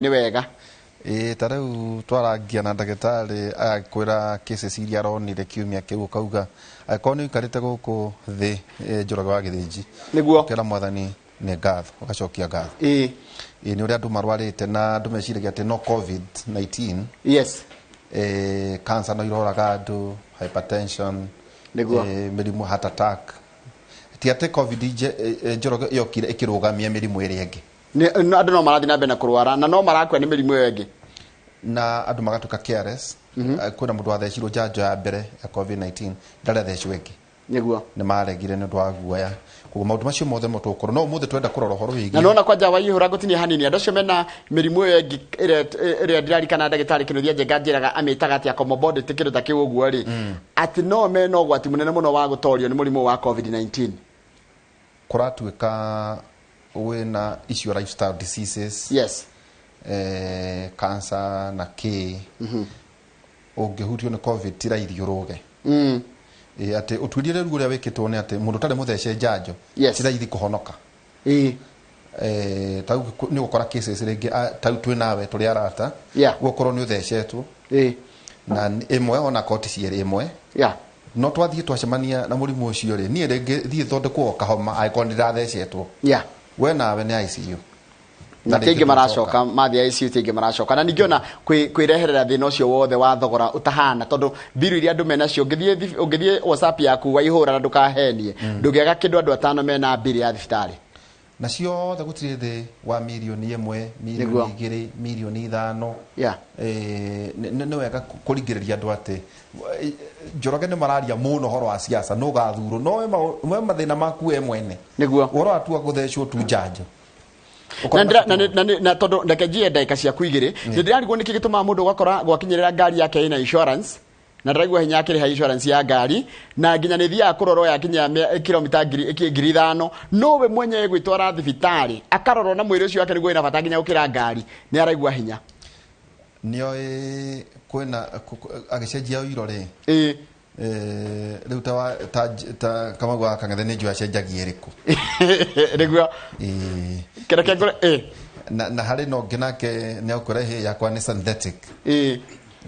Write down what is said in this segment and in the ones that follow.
ni wega tarau twaragia na ndagitari akwira cases iria aronire kiumia kiu kauga akoni ikarite guku thi njuraga wa githiji niguo kira mwathani ni ngatho ugacokia ngatho ni uria andu marwarite na andu meciragia ati no covid-19 yes cancer no iroraga andu hypertension niguo mirimu heart attack ti ati covid njuraga yokire ikirugamia mirimu iri ingi andu no marathi na mbere na kurwara na no marakwa ni mirimu iyo ingi na andu magatuka careless kuna mundu athecirwo njanjo ya mbere ya covid-19 ndarathecwo ingi niguo ni maregire ni ndwa guoya kugo maundu macio mothe motokoro no muthe twenda kurora horo wigi na nona kwa jawa ihura gutini hanini andacio mena mirimu iyo ingi ire ndirarikana ndagitari kinuthia njenga njiraga amitaga ati accommodate kindu ta kiu uguo ri ati no mena ugwati munene muno wa gutorio ni murimu wa covid-19 kuratuika wina issue lifestyle diseases yes cancer na ki ungihutio ni covid tira ithiuruge ati utwirire ruo ria wikitwo ni ati mundu tare muthece njanjo tira ithi kuhonoka tau ni gukora cases ringi tau twi nawe turi arata gukorwo ni uthecetwo na imwe ona koti ciere imwe no twathie twacemania na murimu ucio ri ni ringi thie thondekwo kahoma aikoni ndathecetwo we nawe ni ICU na tingi maracoka mathi ICU tingi maracoka na ningiona kwireherera thina ucio wothe wa thogora utahana tondu biru iria andu mena cio ungithie WhatsApp yaku waihura na ndukahenie ndugiaga kindu andu atano mena biri ya thibitari na cio tha gutire thi wa milioni 1 milioni 2 milioni 5 ni wega kuringiriria andu ati Njoroge ni mararia muno horo wa siasa no gathuro no mathina maku we mwene niguo oro atua guthecwo tu njanjo na tondu ndakejie ndaika cia kuigire ndirarigwo niki gituma mundu gwakora gwakinyirira ngari yake ina insurance na ndiragwa hinya akiri ha insurance ya ngari na nginya ni thia kurorwo yakinya kilomita 5,000 no we mwenye gwitwara thibitari akarorwo na mwiri ucio wake niguo ina bata nginya ukira ngari ni araigwa hinya nio kwena agicenjia irore riu ta kama gwa kangethe ni njua cenjagia iriku niguo kereke ngore na hari no nginake ni akurehe yakwa ni synthetic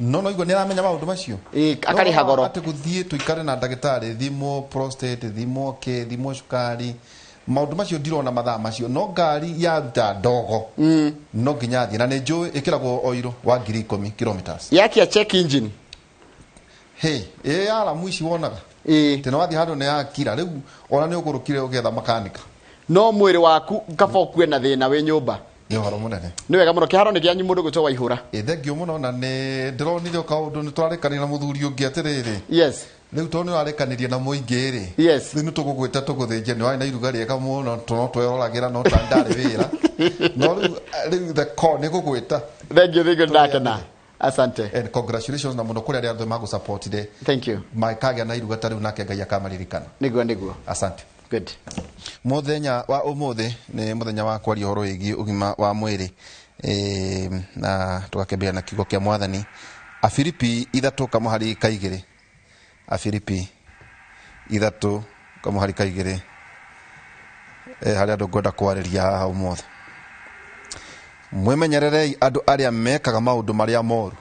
no igwe ni ramenya maundu macio akari hagoro ati guthie tuikare na ndagitari thimo prostate thimo thimo cukari maundu macio ndirona mathaa macio no ngari ya ruta ndogo no nginya thie na ni njui ikiragwo oiro wa 10 kilometers yake check engine ala muici wonaga tena wathi handu ne akira riu ona ni ugurukire ugetha makanika no mwiri waku kabokwe na thina we nyumba ni horo munene ni wega muno kiharo ni gianyu mundu gutwa waihura thengio muno na ni ndironire kaundu ni twarekanira muthuri ungi atiriri yes riu to ni arekanirie na muingi ri yes ni tugugwita tuguthinje ni wai na iruga riega muno no tweragira no tandari wira no riu the call ni gugwita thengio ndakena asante and congratulations na muno kuria andu magu support de thank you maikaga na iruga tari nake ngai akamalirikana niguo asante good muthenya wa umuthi ni muthenya wa kwaria horo igi ugima wa mwiri na tukakembea na kigo kia mwathani Afilipi 3 kama hari kaigire Afilipi 3 kama hari kaigire hari andu ngoda kwariria haha umuthi mwemenyererei andu aria mekaga maundu maria moru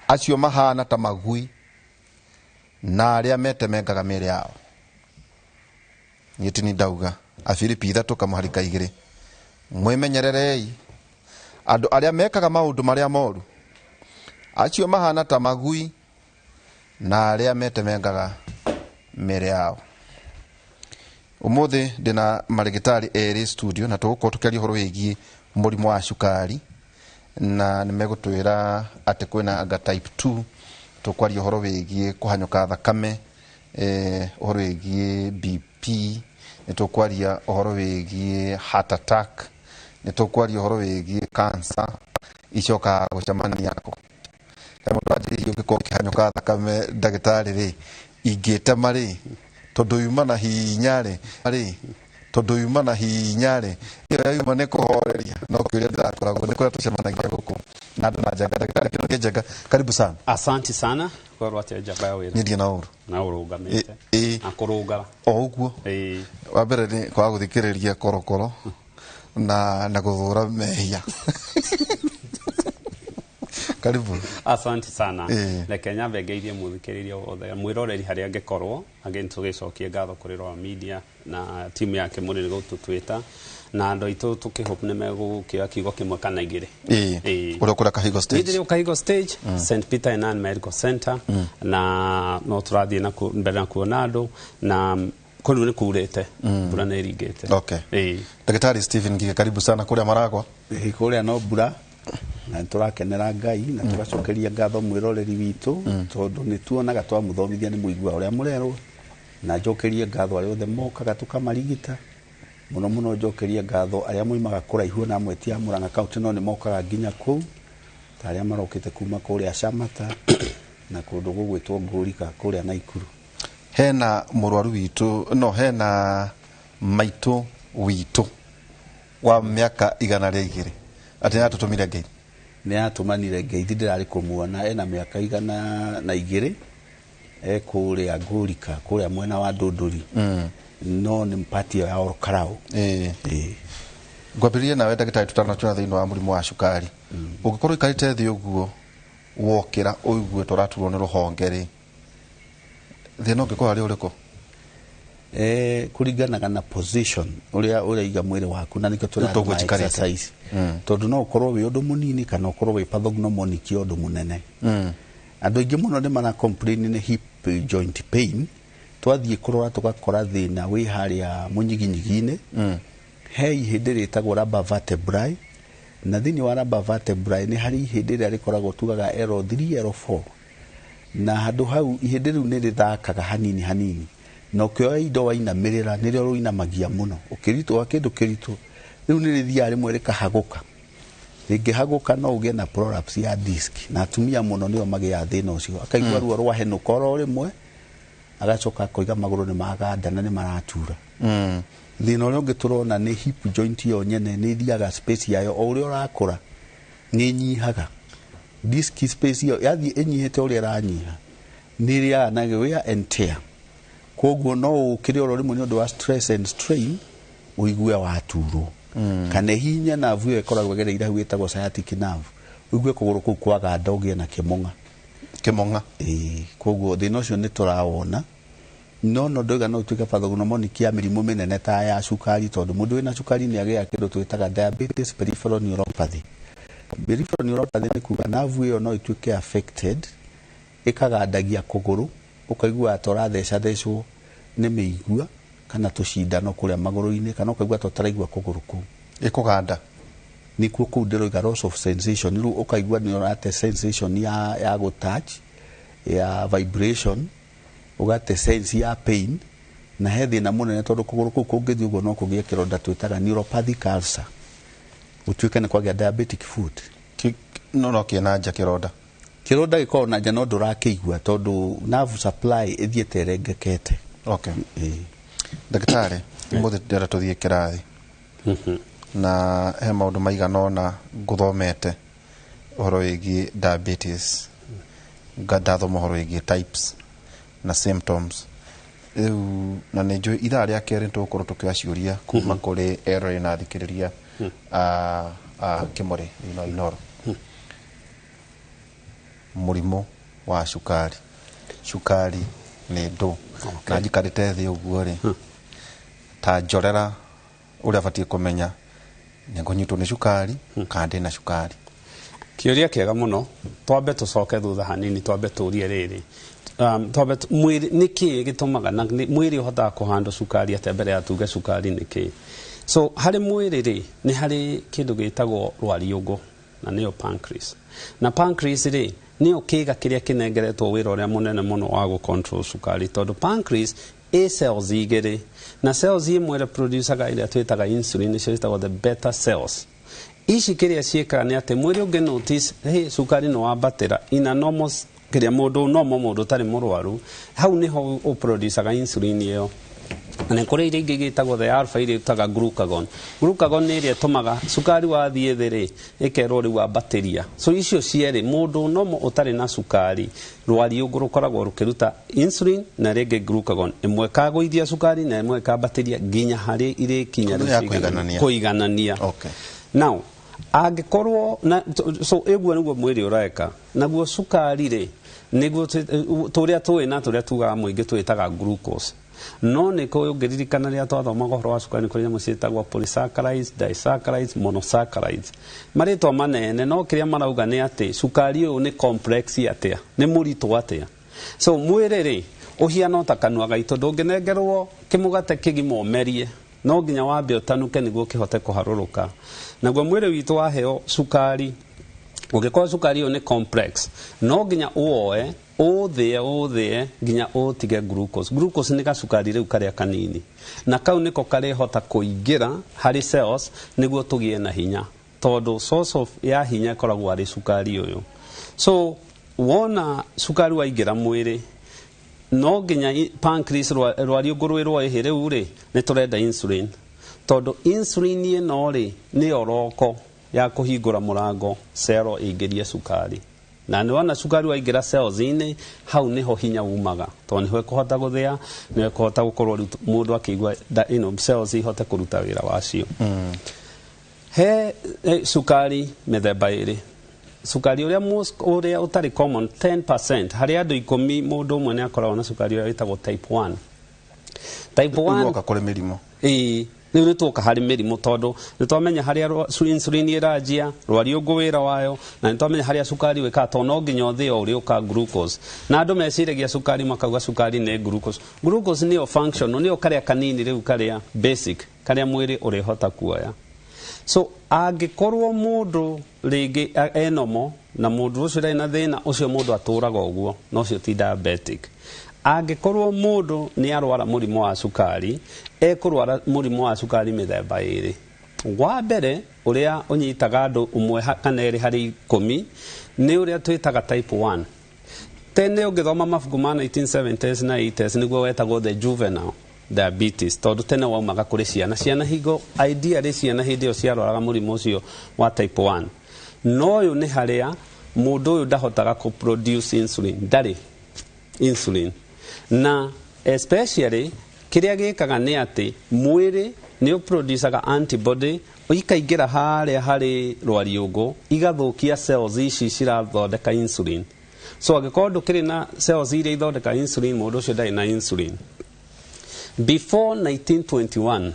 acio mahana ta magui na aria metemengaga miri yao yetini ndauga Afilipi 3 kama hari kaigire mwemenyererei andu aria mekaga maundu maria moru acio mahana ta magui na aria metemengaga miri yao umuthi ndina marigitari eri studio na tugukorwo tukiaria horo wigi murimu wa cukari na nimegutwira ati kwina anga type 2 tukwaria horo wigi kuhanyuka thakame horo wigi BP nitukwaria horo wigi heart attack nitukwaria horo wigi cancer icoka gucamania yako kama twajiri ukiko kihanyuka thakame ndagitari ri ingitema ri tondu yumana hinyare tondu yumana hinyare iyo yumane kuhoreria no kiria ndakoragwo ni kuria tucemanagia guku na andu na jaga karibu sana asante sana kwa rwati ya jaba ya wira nidi na uru ugamete na kurugara o uguo wa mbere ni kwa guthikiriria korokoro na guthura mehia. Karibu. Asante sana. Reke nyambe ngeithie muthikiriria othe mwiroreri haria ngekorwo again tugicokia ngatho kuri Royal Media na timu yake muri gututwita na andu aitu tukihope nimegukira kiugo kimwe kana igiri. Uri kura Kahigo stage. Ndiri Kahigo stage, St Peter and Ann Medical Center na no turathie na mbere na kuona andu na kuru ni kurete bura na irigete. Okay. Daktari Stephen Ngiga, karibu sana kuri Maragwa. Kuria no bura na turakenera Ngai na tugacokeria ngatho mwiroreri witu tondu ni tuonaga twamuthomithia ni muigua uria murerwo na njokerie ngatho aria othe mokaga tukamarigita muno njokerie ngatho aria moimaga kuraihu na mwetia Murang'a County no ni mokaga nginya kuu ta aria marokite kuma kuria Shamata na kundu gugwitwo Ngurika kuria Naikuru. Hena murwaru witu hena maitu witu wa miaka 102 ati atutumire Ngai ni atumanire Ngai ndirari kumuona ena miaka 102 kuria Ngurika kuria mwena wa Ndunduri no ni mpati ya Orkarao. Ngwabirie nawe ndagitari tutanachona thiini wa murimu wa cukari ungikorwo ikarite thi uguo wokira uiguo turaturwo ni ruhonge ri thina ungikorwo ari uriko kuringanaga na position uria iga mwiri waku na nikyo turaga exercise tondu no ukorwo wi undu munini kana ukorwo wi pathognomonic undu munene. Andu ingi muno ni mara complain ni hip joint pain twathie kurora tugakora thina wi haria munyiginyigine he ihindi ritagwo lumbar vertebrae na thini wa lumbar vertebrae ni hari ihindi ria rikoragwo tugaga L3 L4 na handu hau ihindi riu ni rithakaga hanini no kioya indo wainamirira nirio ruinamagia muno ukiritwa kindu kiritu riu ni rithia rimwe rikahaguka ringihaguka no ugie na prolapse ya disc na atumia muno nio magia thina ucio akaigua ruo rwa henuka ro rimwe agacoka koiga maguru ni maganda na ni maratura. Thina uria ungi turona ni hip joint yo nyene ni thiaga space yayo o uria urakura ni nyihaga disc space yo yathi enyihete uria ranyiha ni ria na wear and tear koguo no ukiri oro rimwe ni undu wa stress and strain uigue waturo kana hinya na vuyo ikoragwo gereire hu etagwo sciatic nerve uigue kuguru kuu kwaga ndogie na kimonga koguo thina ucio ni turawona no ndoiga no tuike pathognomonic ya mirimu minene ta ya cukari tondu mundu wina cukari ni agia kindu twitaga diabetes peripheral neuropathy. Peripheral neuropathy ni kuga nerve iyo no ituike affected ikagandagia kuguru ukaigua atora thecwo ni miigua kana tushindano kuria maguru-ini kana ukaigua totaraigua kuguru ku ikuganda ni kuo ndiroiga loss of sensation riu ukaigua ni orate sensation ya go touch ya vibration ugate sense ya pain na hethi na munene tondu kuguru ku kungithi ugo no kugie kironda twitaga neuropathic ulcer utuike ni kwagia diabetic foot no kienanja kironda gikoo na jano ndurakiigua tondu nerve supply ithiete rengekete. Okay. Daktari muthi ndira tuthie kirathi na he maundu maiganona nguthomete horo wigi diabetes ngathatho horo wigi types na symptoms na nejo ira ria keri tukorwo tukiaciuria kuma kuri ero na thikiriria kimori inoro murimu wa cukari ni ndu na njikarite thi uguo ri ta njorera uria batie kumenya nyangunyitwo ni cukari kandi na cukari. Kiuria kiega muno twambe tucoke thutha hanini twambe turie riri twambe mwiri niki gitumaga na mwiri uhota kuhandle cukari ate mbere ya tuge cukari niki so hari mwiri ri ni hari kindu gitagwo rwariugo na niyo pancreas na pancreas ri niyo kiga kiria kinengeretwo wira uria munene muno wa go control cukari tondu pancreas cells igere na cells imwe re producaga ile twitaga insulin cio itagwo the beta cells ici kiria cieka ni ate mwiri unge notice cukari no wabatera in a normal kiria mundu tari murwaru hau niho producaga insulin iyo na kore ire ingĩ gĩtagwo the alpha ire utaga glucagon. Glucagon nĩ ĩrĩa ĩtũmaga cukari wathiĩ thĩ rĩ ĩkerwo rĩu ambatĩria. So icio cierĩ mũndũ nomo ũtarĩ na cukari rwariũngũ rũkoragwo rũkĩruta insulin na rĩngĩ glucagon, ĩmwe kagũithia cukari na ĩmwe kambatĩria nginya harĩ irĩkinya kũiganania. Okay. Now angĩkorwo na so ĩguo nĩguo mwĩrĩ ũreka, naguo cukari rĩ nĩguo tũrĩa tũĩ na tũrĩa tugaga mũingĩ twĩtaga glucose. No nĩ kũngĩririkana rĩrĩa twathomaga ũhoro wa cukari nĩ kũrĩ nyamũ ciĩtagwo polysaccharides, disaccharides, monosaccharides. Marĩtwa manene no kĩrĩa marauga nĩ atĩ cukari ũyũ nĩ complex atĩa, nĩ mũritũ atĩa. So mwĩrĩ rĩ ũhiana ta kanua gaitũ, ndũngĩnengerwo kĩmũgate kĩgima ũmerie, no nginya wambe ũtanuke nĩguo kĩhote kũharũrũka. Naguo mwĩrĩ witũ waheo cukari, ũngĩkorwo cukari ũyũ nĩ complex, no nginya ũwoe ũthĩe nginya ũtige glucose. Glucose nĩ gacukari rĩu karĩa kanini, na kau nĩko karĩhota kũingĩra harĩ cells nĩguo tũgĩe na hinya, tondũ source of ya hinya ĩkoragwo arĩ cukari ũyũ. So wona cukari waingĩra mwĩrĩ, no nginya pancreas rwariũngũ rwĩ rwoĩhĩ rĩu rĩ nĩ tũrenda insulin, tondũ insulin ĩno rĩ nĩ oroko ya kũhingũra mũrango cell ĩingĩrie cukari. Na nĩ wona cukari waingĩra cells-inĩ, hau niho hinya umaga, tondũ niho ĩkũhota gũthĩa, niho ĩkũhota gũkorwo mũndũ akĩigua cells ihote kũruta wĩra wacio. He cukari mĩthemba ĩrĩ. Cukari ũrĩa ũtarĩ common 10%, harĩ andũ 10 mũndũ ũmwe nĩ akoragwo na cukari ũrĩa wĩtagwo type 1. Type 1 kũrĩ mĩrimũ. Rĩu nĩ tũka harĩ mĩrimũ, tondũ nĩ twamenya harĩa insulin ĩranjia rwariũngũ wĩra wayo, na nĩ twamenya harĩa cukari wĩkaga, tondũ no nginya ũthĩo ũrĩũka glucose. Na andũ meciragia cukari makauga cukari nĩ glucose. Glucose nĩyo functional, nĩyo karĩa kanini rĩu karĩa basic karĩa mwĩrĩ ũrĩhota kuoya. So angĩkorwo mũndũ rĩngĩ enomo na mũndũ ũcio ndarĩ na thĩna ũcio, mũndũ atũraga ũguo, no ũcio ti diabetic. Angĩkorwo mũndũ nĩ arwara mũrimũ wa cukari, ekũrwara mũrimũ wa cukari mĩthemba ĩrĩ. Wa mbere ũrĩa ũnyitaga andũ ũmwe kana erĩ harĩ 10 nĩ ũrĩa twĩtaga type 1. Tene ũngĩthoma mabuku ma 1970s na 80s nĩguo wetagwo the juvenile diabetes, tondũ tene waumaga kũrĩ ciana hingo ideally ciana hĩndĩ ĩyo ciarwaraga mũrimũ ũcio wa type 1. No ũyũ nĩ harĩa mũndũ ũyũ ndahotaga kũproduce insulin, ndarĩ insulin. Na especially kĩrĩa gĩkaga nĩ atĩ mwĩrĩ nĩ ũproducaga antibody, ikaingĩra harĩa harĩ rwariũngũ igathũkia cells ici cirathondeka insulin. So angĩkorwo ndũkĩrĩ na cells iria ithondeka insulin, mũndũ ũcio ndarĩ na insulin. Before 1921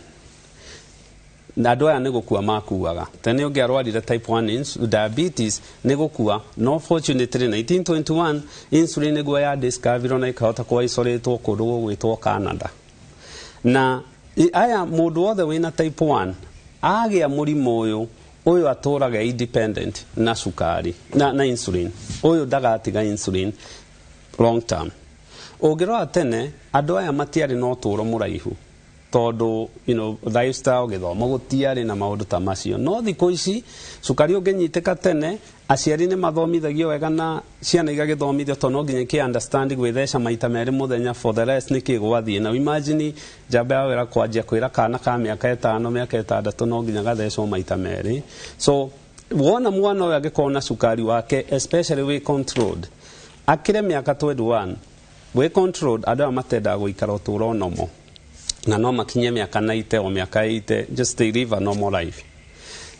andũ aya nĩ gũkua makuaga. Tene ũngĩarwarire type 1 diabetes nĩ gũkua. No fortunately 1921 insulin nĩguo ya discovered na ikahota kuwa isoletwo kũndũ gũgwĩtwo Canada. Na aya mũndũ wothe wĩna type 1 agĩa mũrimũ ũyũ atũraga independent na cukari na insulin. Ũyũ ndagatiga insulin long term. Ũngĩrora tene andũ aya matiarĩ na ũtũũro mũraihu, tondũ lifestyle gĩthomo gũtiarĩ na maũndũ ta macio. No thikũ ici cukari ũngĩnyitĩka tene, aciari nĩ mathomithagio wega na ciana igagĩthomithio, tondũ no nginya kĩ understand gwĩtheca maita merĩ mũthenya for the rest nĩ kĩgwathiĩ. Na imagine njamba ya wĩra kwanjia kwĩra kana ka mĩaka 5 mĩaka 6 no nginya gathecwo maita merĩ. So wona mwana ũyũ angĩkorwo na cukari wake especially we controlled, akĩre mĩaka 21 we controlled, andũ aya matendaga gũikara ũtũũro nomo, na no makinye mĩaka 90 o mĩaka 80 just to live a normal life.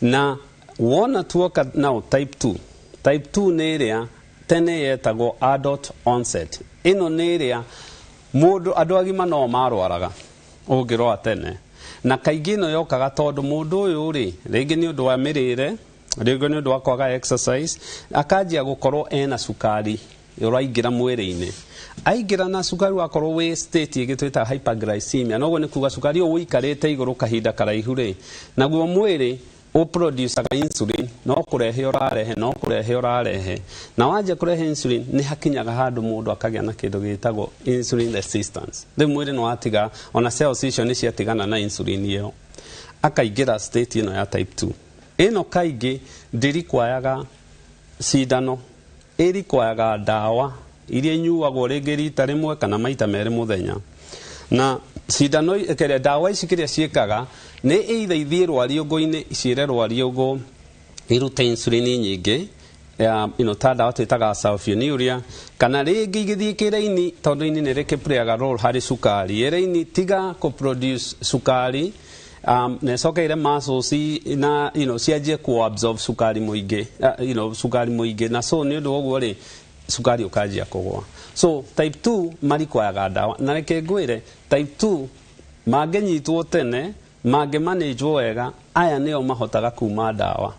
Na wona tuoka now type 2. Type 2 nĩ ĩrĩa tene yetagwo adult onset. Ĩno nĩ ĩrĩa mũndũ andũ agima no marwaraga ũngĩrora tene, na kaingĩ ĩno yokaga tondũ mũndũ ũyũ rĩ rĩngĩ nĩ ũndũ wa mĩrĩre, rĩngĩ nĩ ũndũ wa kwaga exercise, akanjia gũkorwo ena cukari ũraingĩra mwĩrĩ-inĩ. Aingĩra na cukari wakorwo wĩ state ĩgĩtwĩta hyperglycemia, noguo nĩ kuga cukari ũyũ ũikarĩte igũrũ kahinda karaihu rĩ, naguo mwĩrĩ ũproducaga insulin, no kũrehe ũrarehe, na wanjia kũrehe insulin nĩ hakinyaga handũ mũndũ akagĩa na kĩndũ gĩtagwo insulin resistance. Rĩu mwĩrĩ nĩ watiga, ona cells icio nĩ ciatigana na insulin ĩyo, akaingĩra state ĩno ya type 2. Ĩno kaingĩ ndĩrikwayaga cindano, ĩrikwayaga ndawa iria inyuagwo rĩngĩ rita rĩmwe kana maita merĩ mũthenya. Na cindano kĩrĩa ndawa ici kĩrĩa ciĩkaga nĩ either ithiĩ rwariũngũ-inĩ ciĩre rwariũngũ irute insulin nyingĩ ta ndawa twĩtaga sulfonylurea, kana rĩngĩ igĩthiĩ kĩra-ini tondũ ini nĩ rĩkĩplayaga role harĩ cukari, ĩra-ini tiga kũ-produce cukari na ĩcokeire muscles na cianjie kũ-absorb cukari mũingĩ, cukari mũingĩ, na so nĩ ũndũ woguo rĩ cukari ũkanjia kũgũa. So type 2 marikwayaga ndawa, na reke ngwĩre type 2 mangĩnyitwo tene, mangĩmanĩnjwo wega, aya nĩo mahotaga kuma ndawa.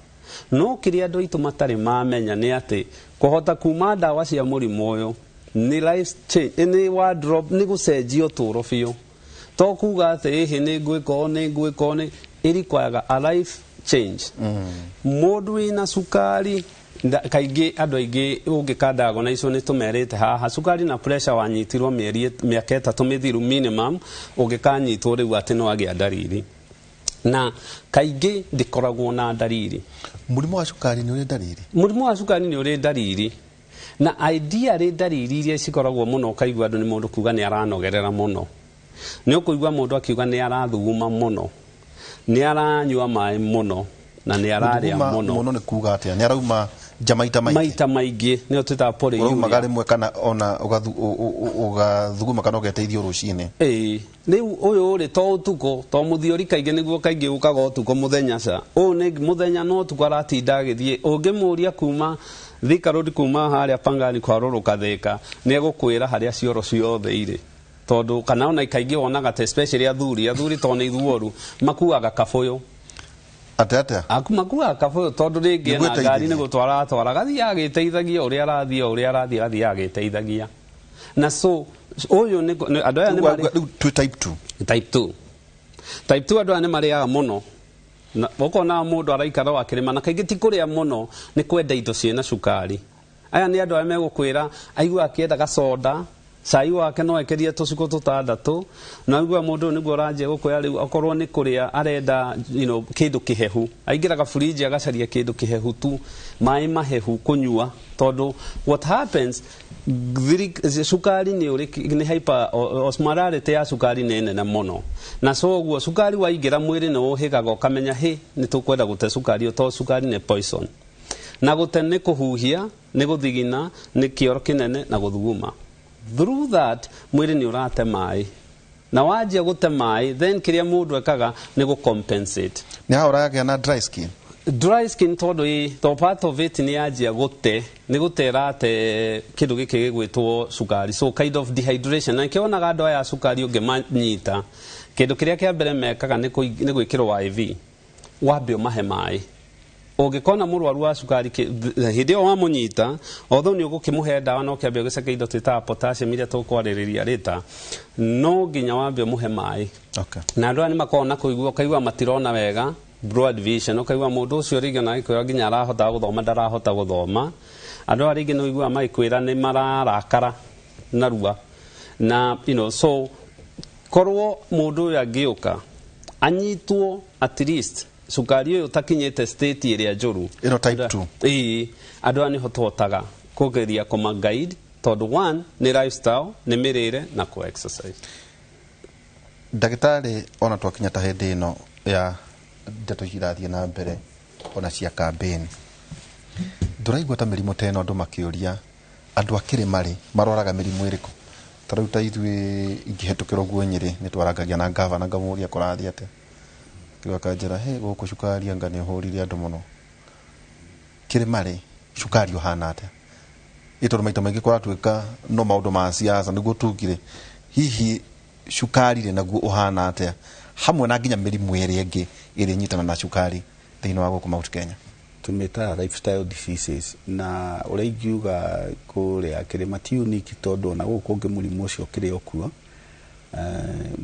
No kĩrĩa andũ aitũ matarĩ mamenya nĩ atĩ kũhota kuma ndawa cia mũrimũ ũyũ nĩ life change, nĩ wardrobe, nĩ gũcenjia ũtũũro biũ. To kuga atĩ ĩhĩ nĩ ngwĩka ĩrikwayaga a life change. Mũndũ wĩna cukari kaingĩ andũ aingĩ ũngĩkandagonize nĩ tũmerĩte haha cukari na pressure wanyitirwo mĩaka 3 mĩthiru minimum, ũngĩkanyitwo rĩu atĩ no agĩa ndariri, na kaingĩ ndĩkoragwo na ndariri. Mũrimũ wa cukari nĩ ũrĩ ndariri? Mũrimũ wa cukari nĩ ũrĩ ndariri, na ideally ndariri iria cikoragwo mũno ũkaigua andũ nĩ mũndũ kuga nĩ aranogerera mũno, nĩ ũkũigua mũndũ akiuga nĩ arathuguma mũno, nĩ aranyua maĩ mũno, na nĩ ararĩa mũno. Mũno nĩ kuga atĩa? Nĩ arauma nja maita maingĩ nĩo twĩtaga polyuria. Ũraumaga rĩmwe kana ona ũgathuguma kana ũgeteithio rũcinĩ? Rĩu ũyũ rĩ to ũtukũ, to mũthiori kaingĩ nĩguo kaingĩ ũkaga ũtukũ mũthenya ca. Ũyũ nĩ mũthenya no ũtukũ aratinda agĩthiĩ. Ũngĩmũria kuma Thika Road kuma harĩa Pangani kwarũrũka Thika, nĩ egũkwĩra harĩa cioro ciothe irĩ. Tondũ kana ona kaingĩ wonaga especially athuri to nĩ ithuoru makuaga kabũyũ. Atete makuaga kabũyũ tondũ rĩngĩ na ngari nĩ gũtwara gathiĩ agĩteithagia ũrĩa arathiĩ agĩteithagia. Na so ũyũ nĩ andũ aya nĩ marĩ type 2 andũ aya nĩ marĩaga mũno. Ũkona mũndũ araikara akĩrĩma na kaingĩ ti kũrĩa mũno, nĩ kwenda indo ciĩna cukari. Aya nĩ andũ aya megũkwĩra aigua akĩenda gacoda, cai wake no ekerie tũciko 6, na aigua mũndũ nĩguo ũranjia gũkwĩra rĩu akorwo nĩ kũrĩa arenda kĩndũ kĩhehu, aingĩraga fridge agacaria kĩndũ kĩhehu tu, maĩ mahehu kũnyua, tondũ what happens cukari nĩ hyper osmolarity ya cukari nĩ nene mũno, na so ũguo cukari waingĩra mwĩrĩ nĩ ũhĩgaga ũkamenya nĩ tũkwenda gũte cukari to cukari nĩ poison, na gũte nĩ kũhuhia, nĩ gũthigina, nĩ kĩoro kĩnene na gũthuguma. Through that mwĩrĩ nĩ ũrate maĩ, na wanjia gũte maĩ then kĩrĩa mũndũ ekaga nĩ gũcompensate. Nĩ haũragĩa na dry skin? Dry skin tondũ part of it nĩ yanjia gũte, nĩ gũterate kĩndũ gĩkĩ gĩgwĩtwo cukari, so kind of dehydration. Na kĩonaga andũ aya cukari ũngĩmanyita, kĩndũ kĩrĩa kĩa mbere mekaga nĩ gwĩkĩrwo IV, wambe ũmahe maĩ. Ũngĩkona mũrwaru wa cukari hĩndĩ ĩyo wamũnyita, although nĩ ũgũkĩmũhe ndawa no kĩambia gĩceke indo twĩtaga potassium iria tũkwarĩrĩria rĩta, no nginya wambe ũmũhe maĩ. Na andũ aya nĩ makoragwo na kũigua, ũkaigua matirona wega, broad vision, ũkaigua mũndũ ũcio rĩngĩ na gĩkwĩra nginya arahota gũthoma ndarahota gũthoma. Andũ aya rĩngĩ nĩ ũiguaga magĩkwĩra nĩ mararakara narua, na so korwo mũndũ ũyũ angĩũka anyitwo at least cukari ũyũ ũtakinyĩte state ĩrĩa njũru, type 2, andũ aya nĩho tũhotaga kũgeria kũma-guide, tondũ 1 nĩ lifestyle, nĩ mĩrĩre na exercise. Ndagĩtarĩ, ona twakinya ta hĩndĩ ĩno ya ndeto cirathiĩ na mbere ona cia kambĩni, ndũraigua ta mĩrimũ ta ĩno andũ makĩũria andũ akĩrĩ marĩ maroraga mĩrimũ ĩrĩkũ? Tarĩu ta ithuĩ ingĩhetũkĩra ũguo Nyĩrĩ nĩ twarangagia na ngavana ngamũria kũrathiĩ atĩa, akanjĩra gũkũ cukari anga nĩ ũhũrire andũ mũno. Kĩrĩmarĩ cukari ũhana atĩa? Tondũ maita maingĩ kũratuĩka no maũndũ ma siasa nĩguo tugire hihi cukari rĩ naguo ũhana atĩa, hamwe na nginya mĩrimũ ĩrĩa ĩngĩ ĩrĩa nyitana na cukari thĩinĩ wa gũkũ Mount Kenya. Tumĩtaga lifestyle diseases, na ũrĩa ingiuga kũrĩa kĩrĩma ti unique tondũ ona gũkũ ũngĩ mũrimũ ũcio kĩrĩ okuo.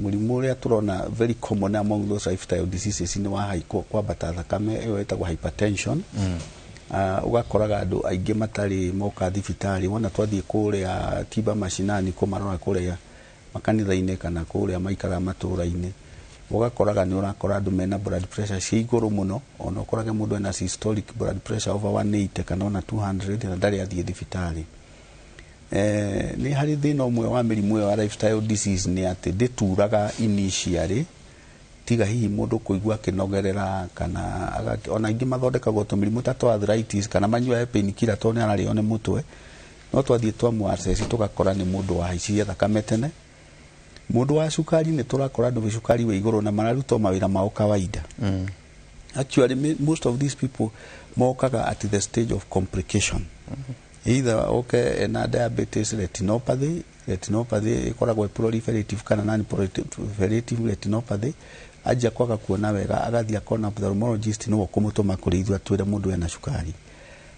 Mũrimũ ũrĩa tũrona very common among those lifestyle diseases nĩ wa kwambata thakame, ĩyo ĩtagwo hypertension. Ũgakoraga andũ aingĩ matarĩ moka thibitarĩ, wona twathiĩ kũrĩa tiba mashinani kũmarora kũrĩa makanitha-inĩ kana kũrĩa maikara matũũra-inĩ, ũgakoraga nĩ ũrakora andũ mena blood pressure cia igũrũ mũno, ona ũkorage mũndũ ena systolic blood pressure over 180 kana ona 200 na ndarĩ athiĩ thibitarĩ. nĩ harĩ thĩna ũmwe wa mĩrimũ ĩyo ya lifestyle disease nĩ atĩ ndĩturaga initially, tiga hihi mũndũ kũigua akĩnogerera kana ona ingĩ mathondekagwo tũmĩrimũ ta twa arthritis kana manyua painkiller tondũ nĩ ararĩo nĩ mũtwe, no twathiĩ twamuaccess tũgakora nĩ mũndũ wahaicirie thakame tene. Mũndũ wa cukari nĩ tũrakora andũ cukari wĩ igũrũ na mararutwo mawĩra mao kawaida. Actually most of these people mokaga at the stage of complication. Either na diabetes retinopathy ĩkoragwo proliferative kana non-proliferative retinopathy, ajia kwaga kuona wega agathiĩ akona ophthalmologist nĩwe ũkũmũtũma kũrĩ ithuĩ atwĩre mũndũ ena cukari,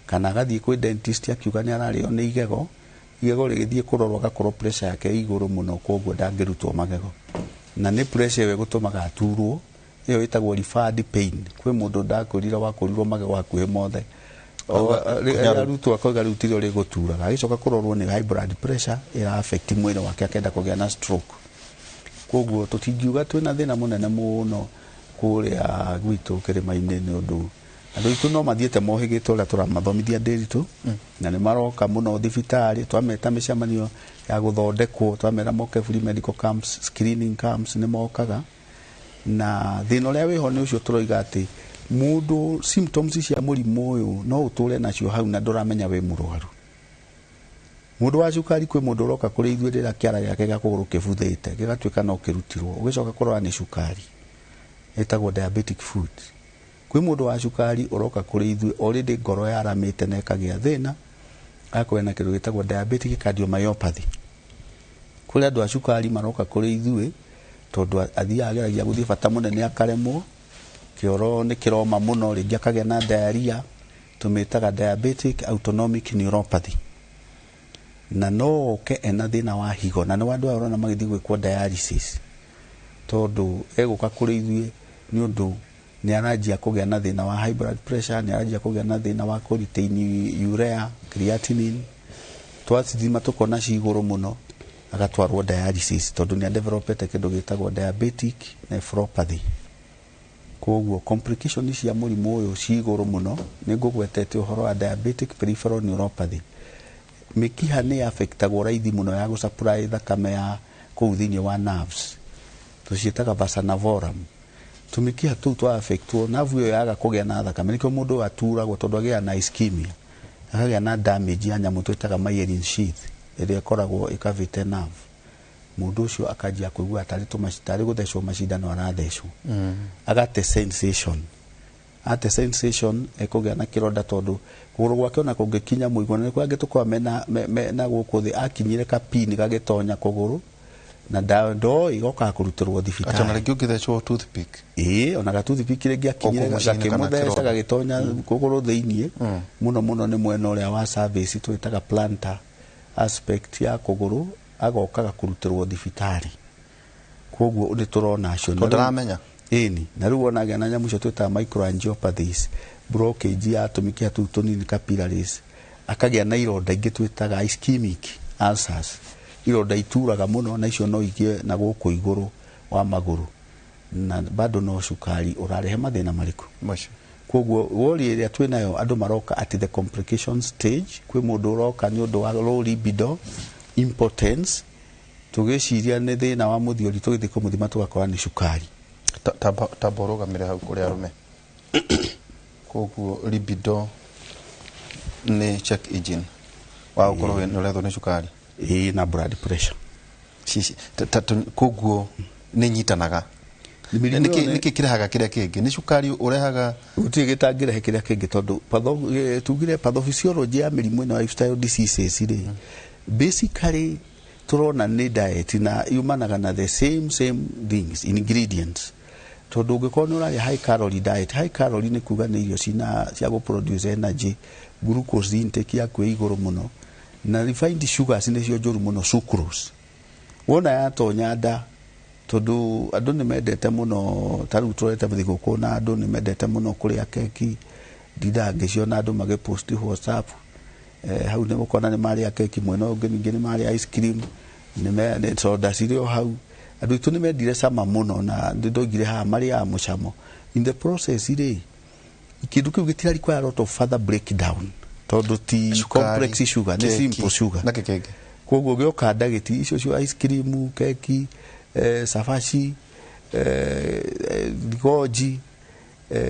kana agathiĩ kwĩ dentist akiuga nĩ ararĩo nĩ igego rĩgĩthiĩ kũrorwo agakorwo pressure yake igũrũ mũno, koguo ndangĩrutwo magego, na nĩ pressure ĩyo ĩgũtũmaga aturwo, ĩyo ĩtagwo referred pain. Kwĩ mũndũ ndakũrira wakũrirwo magego hakuhĩ mothe, arutwo akoiga rĩu tirio rĩgũturaga, agĩcoka kũrorwo nĩ high blood pressure ĩra affect mwĩrĩ wake akenda kũgĩa na stroke. Koguo tũtingiuga twĩna thĩna mũnene mũno kũrĩa gwitũ kĩrĩma-inĩ nĩ ũndũ andũ aitũ no mathiĩte mohĩgĩte ũrĩa tũramathomithia ndĩritũ, na nĩ maroka mũno thibitarĩ, twameta mĩcemanio ya gũthondekwo, twamera moke free medical camps, screening camps, nĩ mokaga. Na thĩna ũrĩa wĩho nĩ ũcio tũroiga atĩ mũndũ symptoms cia mũrimũ ũyũ no ũtũre nacio hau na ndũramenya wĩ mũrwaru. Mũndũ wa cukari kwĩ mũndũ ũroka kũrĩ ithuĩ rĩrĩa kĩara gĩake gĩa kũgũrũ kĩbuthĩte gĩgatuĩka no kĩrutirwo, ũgĩcoka kũrora nĩ cukari, ĩtagwo diabetic foot. Kwĩ mũndũ wa cukari ũroka kũrĩ ithuĩ already ngoro yaramĩte na ĩkagĩa thĩna, agakorwo na kĩndũ gĩtagwo diabetic cardiomyopathy. Kũrĩ andũ a cukari maroka kũrĩ ithuĩ tondũ athiaga ageragia gũthiĩ bata mũnene akaremwo, kĩoro nĩ kĩroma mũno, rĩngĩ akagĩa na diarrhea, tũmĩtaga diabetic autonomic neuropathy. Na no oke ena thĩna wa higo, na nĩ andũ aya ũrona magĩthiĩ gwĩkwo dialysis, tondũ egũka kũrĩ ithuĩ nĩ ũndũ nĩ aranjia kũgĩa na thĩna wa high blood pressure, nĩ aranjia kũgĩa na thĩna wa kũretain urea, creatinine, twathima tũkona ci igũrũ mũno, agatwarwo dialysis tondũ nĩ developete kĩndũ gĩtagwo diabetic nephropathy. Koguo complication cia mũrimũ ũyũ ci igũrũ mũno, nĩ ngũgwetete ũhoro wa diabetic peripheral neuropathy. Mĩkiha nĩ affectagwo raithi mũno ya gũsupply thakame ya kũu thĩinĩ wa nerves, tũciĩtaga vasa navorum. Tũmĩkiha tũu twa affectwo, nerve ĩyo yaga kũgĩa na thakame, nĩkĩo mũndũ aturagwo tondũ agĩa na ischemia, akagĩa na damage ya nyamũ twĩtaga myelin sheath ĩrĩa ĩkoragwo ĩkavĩte nerve. Mũndũ ũcio akanjia kũigua tarĩ gũthecwo macindano arathecwo, agate sensation. Ate sensation ekũgĩa na kĩronda tondũ kũgũrũ gwake ona kũngĩkinya mũigua, nĩ kũrĩa tũkoragwo mena gũkũ thĩ, akinyire kapini gagĩtonya kũgũrũ na ndo igoka kũrutĩrwo thibitarĩ. Atona rĩngĩ ũngĩthecwo toothpick. Ona ga toothpick rĩngĩ akinyire gakĩmũtheca gagĩtonya kũgũrũ thĩiniĩ, mũno nĩ mwena ũrĩa wa cervix twĩtaga plantar aspect ya kũgũrũ, agokaga kũrutĩrwo thibitarĩ. Koguo nĩ tũrona acio ndaramenya ĩni, na rĩu ona agĩa na nyamũ icio twĩtaga microangiopathies, blockage ya tũmĩkiha tũu tũnini capillaries, akagĩa na ironda ingĩ twĩtaga ischemic ulcers, ironda ituraga mũno, na icio no igĩe na gũkũ igũrũ wa magũrũ, na bado no cukari ũrarehe mathĩna marĩkũ. Koguo wori ĩrĩa twĩnayo andũ maroka at the complication stage. Kwĩ mũndũ ũroka nĩ ũndũ wa low libido, impotence, tũgĩciria nĩ thĩna wa mũthiũri, tũgĩthiĩ kũmũthima tũgakora nĩ cukari. Tamba ũrũgamĩre hau kũrĩ arũme. Koguo libido nĩ check engine wa gũkorwo nĩ ũrethwo nĩ cukari na blood pressure. Koguo nĩ nyitanaga. Nĩkĩ kĩrehaga kĩrĩa kĩngĩ? Nĩ cukari ũrehaga? Gũtirĩ gĩtangĩrehe kĩrĩa kĩngĩ tondũ tugire pathophysiology ya mĩrimũ ĩno ya lifestyle diseases rĩ, basically turona nĩ diet na yumanaga na the same things, ingredients. Tondũ ũngĩkorwo nĩ ũrarĩa high calorie diet, high calorie nĩ kuga nĩ irio cia gũproduce energy, glucose intake yaku igũrũ mũno, na refined sugars nĩcio njũru mũno, sucrose. Wona yatonya nda, tondũ andũ nĩ mendete mũno, tarĩu tũrete thigũkũ na andũ nĩ mendete mũno kũrĩa keki, ndindaga ngĩciona andũ magĩpost WhatsApp, hau nĩ mũkona nĩ marĩa keki, mwena ũngĩ ningĩ nĩ marĩa ice cream, nĩ soda cirĩ o hau. Andũ aitũ nĩ mendire cama mũno na ndoigire haha marĩaga mũcamo. In the process rĩ, kĩndũ kĩu gĩtira require a lot of further breakdown, tondu ti complex sugar ni simple sugar na kekege koguo gioka ndagiti icio cio ice cream keki safashi goji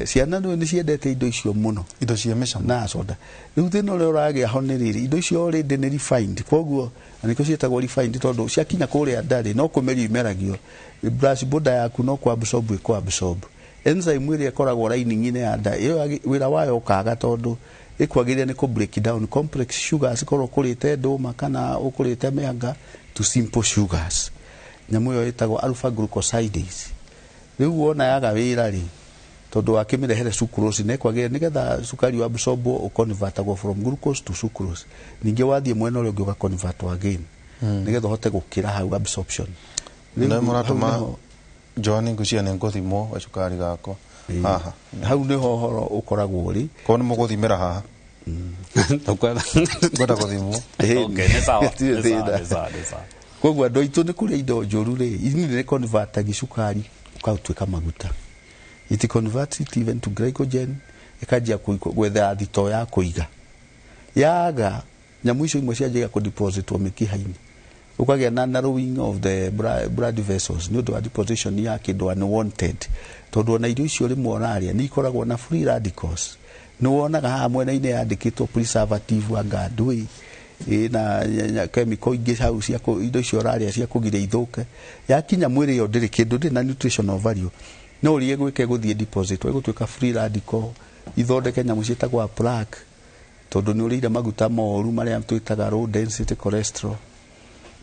ciana no ni ciendete indo icio muno indo cia mesha na soda riu thina ule uragia ho ni riri indo icio already ni refined koguo niko cietagwo refined tondu ciakinya kuria ndari no kumeri imeragio brush border yaku no kwa absorb enzyme ĩrĩa ĩkoragwo lining-inĩ ya nda iyo wĩra wayo ũkaga tondu ĩkwagĩrĩria ni ku break down complex sugars korwo kũrĩte ndũma kana ũkũrĩte mĩanga to simple sugars nyamu yo ĩtagwo alpha glucosides riu wona yaga wĩra ri tondu wakĩmĩrehere sucrose ne kwagĩrĩria nigetha sukari wa absorb ũconvertagwo from glucose to sucrose ningĩ wathiĩ mwena ũrĩa ũngĩ ũgaconvert again nigetha ũhote gũkĩra hau absorption na mũratũma John ngucia nĩ ngũthimwo wa cukari gakwa haha hau niho horo ukoragwo ri ko nĩ mũgũthimĩra haha Tukwenda gũthimwo okay ni sawa koguo andũ aitũ nĩ kũrĩa indo njũru rĩ ini nĩ convertagi cukari ũkatuĩka maguta it converts it even to glycogen ĩkanjia gwetha thito ya kũiga yaga nyamu icio imwe cianjia kũdepositwo mĩkiha-inĩ ukagĩa na narrowing of the blood vessels nĩ ũndũ wa deposition ya kĩndũ unwanted tondu ona irio icio rĩmwe ũrarĩa nĩ ikoragwo na free radicals nĩ wonaga haha mwena-inĩ yandĩkĩtwo preservative angandui na chemical ingĩ hau cia indo icio ũrarĩa cia kũgiria ithũke yakinya mwĩrĩ yo ndĩrĩ kĩndũ ndĩ na nutritional value no ũrĩe gwĩke gũthiĩ deposit gũtuĩka free radical ithondeke nyamũ ciĩtagwo plaque tondu nĩ ũrĩire maguta moru marĩa twĩtaga low density cholesterol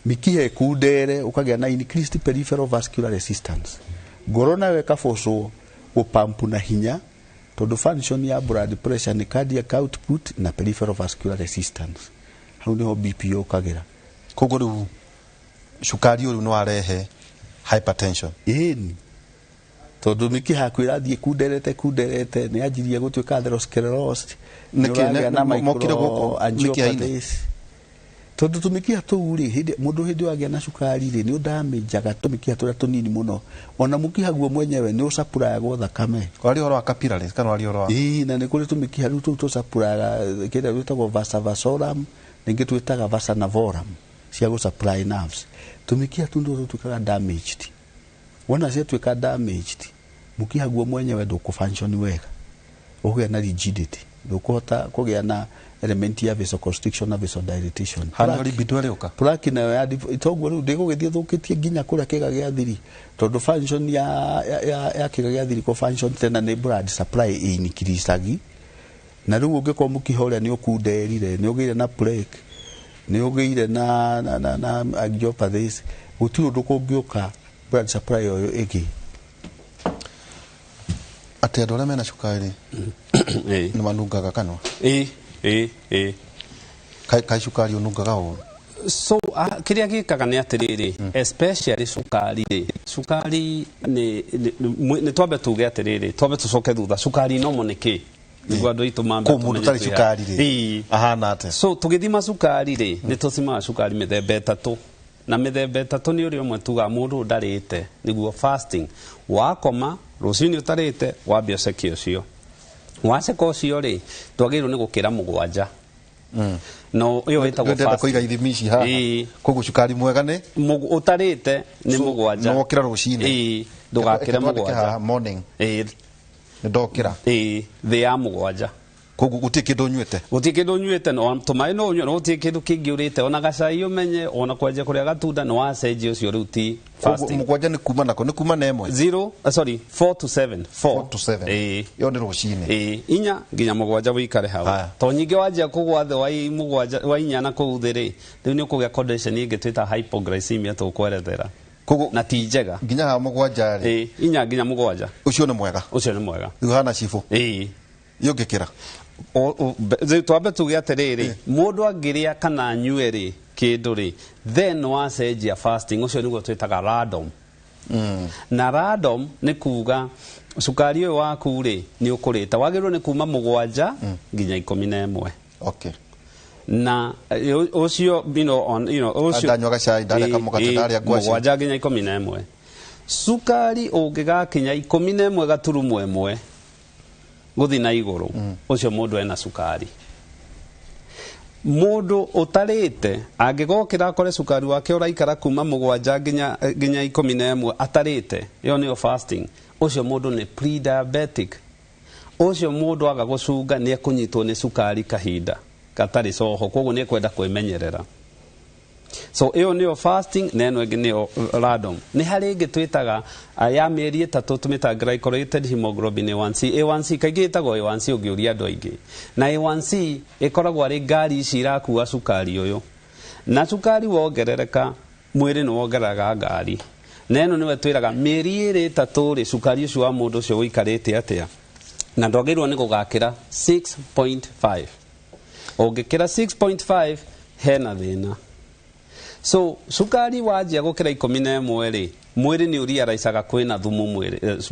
mikihe kudere ukagĩa na increased peripheral vascular resistance ngoro nayo ĩkabocwo gũpampu na hinya tondu function ya blood pressure ni cardiac output na peripheral vascular resistance hau niho BP ukagĩra koguo rĩu cukari ũyũ no arehe hypertension ĩni tondu mikiha kwĩrathiĩ kuderete nĩ anjirie gũtuĩka atherosclerosis nĩ na microangiopathies tondu tumikia tuu ri mundu hindi wagĩa na cukari ri ni udamajaga tumikia turia tunini muno ona mukiha guo mwenyewe ni usapuraga thakame wali oro capillaries kana wali oro na ni kuri tumikia ru tu sapuraga kida witagwo vasa vasorum ningi twitaga vasa navorum cia go supply nerves tumikia tundu tukaga damaged wona cia twika damaged mukiha guo mwenyewe nduku function wega ugia na rigidity ndukuhota kugĩa na element ya vasoconstriction na vasodilatation hanori bidwale uka plaque na ya itoguo ru ndigugithie thukitie nginya kuria kiga gia thiri tondu function ya kiga gia thiri ko function tena ni blood supply increasagi na riu ungiko mukihoria ni ukunderire ni ugire na plaque ni ugire na angiopathies gutiro ndukungioka blood supply yo igi ate andũ arĩa mena cukari nĩ manungaga kanua kai cukari unungaga ũru so kiria gikaga nĩ atĩrĩrĩ especially cukari nĩ twambe tuge atĩrĩrĩ twambe tucoke thutha cukari no moneke niguo andũ aitũ mambe mũndũ tarĩ cukari rĩ ahana atĩa so tũgĩthima cukari rĩ nĩ tũthimaga cukari mĩthemba ĩtatũ na mĩthemba ĩtatũ nĩ ũrĩa ũmwe tuga mũndũ ndarĩte niguo fasting wakoma rũcinĩ ũtarĩte wambia ũceke ũcio waceka ũcio rĩ twagĩrĩirwo nĩ gũkĩra mũgwanja no iyo wĩtagwo fasting kũiga ithimi ici haha koguo cukari mwega nĩ ũtarĩte nĩ mũgwanja no gũkĩra rũcinĩ ndũgakĩre mũgwanja morning ndokĩra thĩ ya mũgwanja koguo gutie kindu nyuite no tumaĩ no nyue no tie kindu kingi urite ona gacai umenye ona kwanje kuria gatunda no wacenjie ucio ruti fasting mugwanja ni kuma nako ni kuma na emwe 4 to 7 4 to 7 yo ni rucine inya nginya mugwanja wikare hau to nyinge wajia kugwa the wai mugwanja wa inya na kuuthiri riu ni ukugya condition ingi twita hypoglycemia to kwerethera koguo na ti njega nginya ha mugwanja ri inya nginya mugwanja ucio ni mwega riu hana cifu yo ngikira twambe tuge atĩrĩrĩ mũndũ angĩrĩa kana anyue rĩ kĩndũ rĩ then wacenjia fasting ũcio nĩguo twĩtaga random na random nĩ kuga cukari ũyũ waku rĩ nĩ ũkũrĩte wagĩrĩirwo nĩ kuma mũgwanja nginya 11 okay na ũcio ũcio ndanyua gacai ndareka mũgate ndarĩa ngwaci mũgwanja nginya 11 cukari ũngĩgakinya 11 gaturumo 1 guthi na iguru ucio mundu ena cukari mundu utarite angigokira kore sukari wake uraikara kuma mugwanja ginya 11 atarite iyo niyo fasting ucio mundu ni pre-diabetic ucio mundu aga gucunga ni ekunyitwo ni sukari kahinda katari soho koguo ni kwenda kwimenyerera so iyo niyo fasting neno igi niyo random ni hari ingi twitaga ya mieri 3 tumita glycolated hemoglobin A1C A1C kaigi itagwo A1C ungiuria andu aingi na A1C ikoragwo ari ngari ici irakuwa sukari uyu na sukari wongerereka mwiri ni wongereraga ngari neno niwe twiraga mieri 3 ri sukari ucio wa mundu ucio wikarite atia na ndogirwo ni gugakira 6.5 ungikira 6.5 hena thina so sukari wajia gukira 11 ri mwiri ni uriaraicaga kwina thumu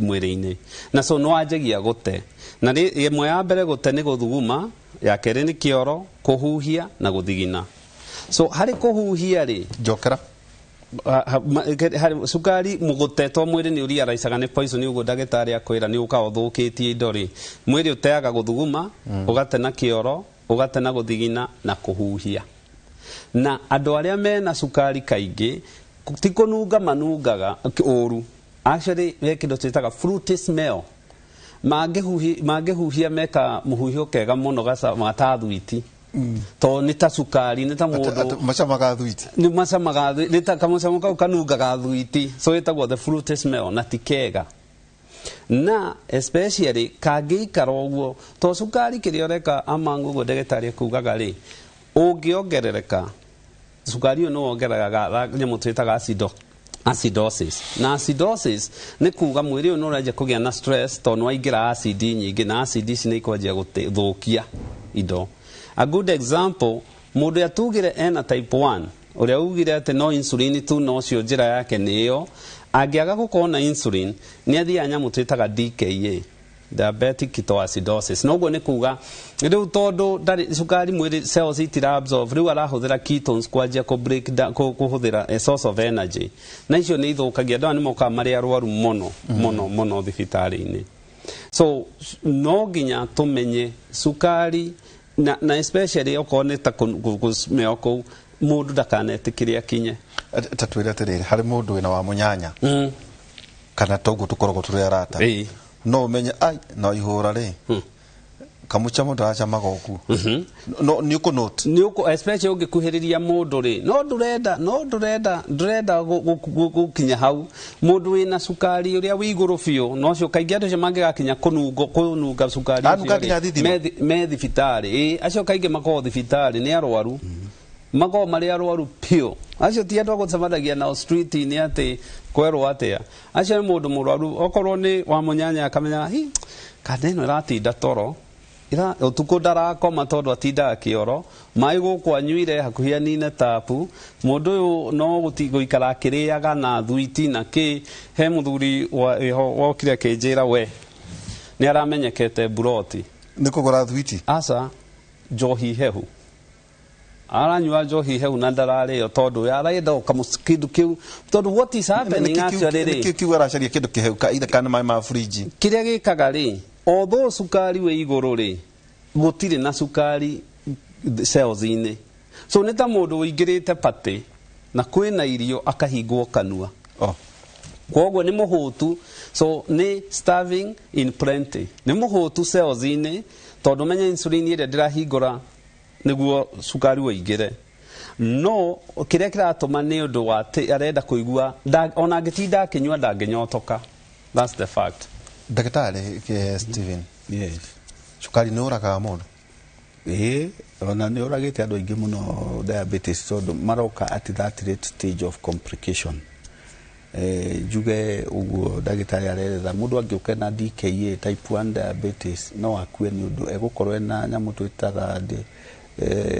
mwiri-ini na so no ajagia gute na imwe ya mbere gute ni guthuguma ya keri ni kioro kuhuhia na guthigina so hari kuhuhia ri jokera sukari mugutetwo mwiri ni uriaraicaga ni poison uguo ndagitari akwira ni ukaothukitie indo ri mwiri uteaga guthuguma ugatena kioro ugatena guthigina na kuhuhia na andu aria mena sukari kaingi ti kununga manungaga uru actually we kindo twitaga fruity smell mangihuhia meka muhuhio kega muno gasa matathwiti to ni ta sukari ni ta mundu macamaga thwiti ni macamaga ni ta kamucamo kau kanungaga thwiti so itagwo the fruity smell na ti kega na especially kagiikara uguo to sukari kirioreka amangu go ndagitari kugaga ri ungiongerereka sukari uyu no wongereraga nyamu twitaga acidosis na acidosis ni kuga mwiri uyu no uraje kugia na stress to no waingira acid nyingi na acid ici ni ikwanjia guthukia indo a good example mundu atugire ena type 1 uria ugire ate no insulin tu no cio njira yake niyo angiaga gukorwo na insulin ni athia nyamu twitaga DKA diabetic ketoacidosis noguo ni kuga riu tondu sukari mwiri cells itira absorb riu arahuthira ketones kwanjia ku break down kuhuthira a source of energy na icio ni ithukagia ndawa ni moka mari arwaru muno thibitari-ini so no ginya tumenye sukari na especially okoneta kusmeo ku mundu ndakanetikiria kinye tatwira tiriri hari mundu wina wa munyanya kana togu tukorogo turi arata no umenye ai no ihura ri kamucha mundu acamaga oku no ni uko note ni uko especially ungikuhiriria mundu ri no ndurenda gukinya hau mundu wina sukari uria wi iguru biu no cio kaingi andu cio mangigakinya kununga sukari me thibitari acio kaingi mako thibitari ni arwaru mako mari arwaru pio acio ti andu agucemanagia na street ni ati kwerwo atia acio ni mundu murwaru okorwo ni wa munyanya akamenya kana ino iratinda toro ira utuko ndarakoma tondu atindaga kioro mai gukwa nyuire hakuhia nine tapu mundu uyu no guikara akiriaga na thwiti na ki he muthuri wokire kinjira we ni aramenyekete buroti ni kugura thwiti asa njohi hehu aranyua njohi hehu na ndararĩo tondu arenda kamuskidu kiu tondu what is happening actually kiu aracaria kindu kihehu ka ida kana mai ma fridge kiria gikaga ri although sukari we iguru ri gutire na sukari cells ini so nita mundu wingirite pati na kwina irio akahingwo kanua koguo ni muhutu so ni starving in plenty ni muhutu cells ini tondu menya insulin ire ndirahingura niguo sukari waingire no kiria kiratuma ni undu wa arenda kuigua ona ngitinda akinywa ndanginyotoka that's the fact Daktari Steven yes sukari ni uragaga mundu ona ni uragite andu aingi muno diabetes tondu maroka at that late stage of complication juge uguo ndagitari arerera mundu angiuka na DKA type 1 diabetes no akue ni undu egukorwo na nyamu twitaga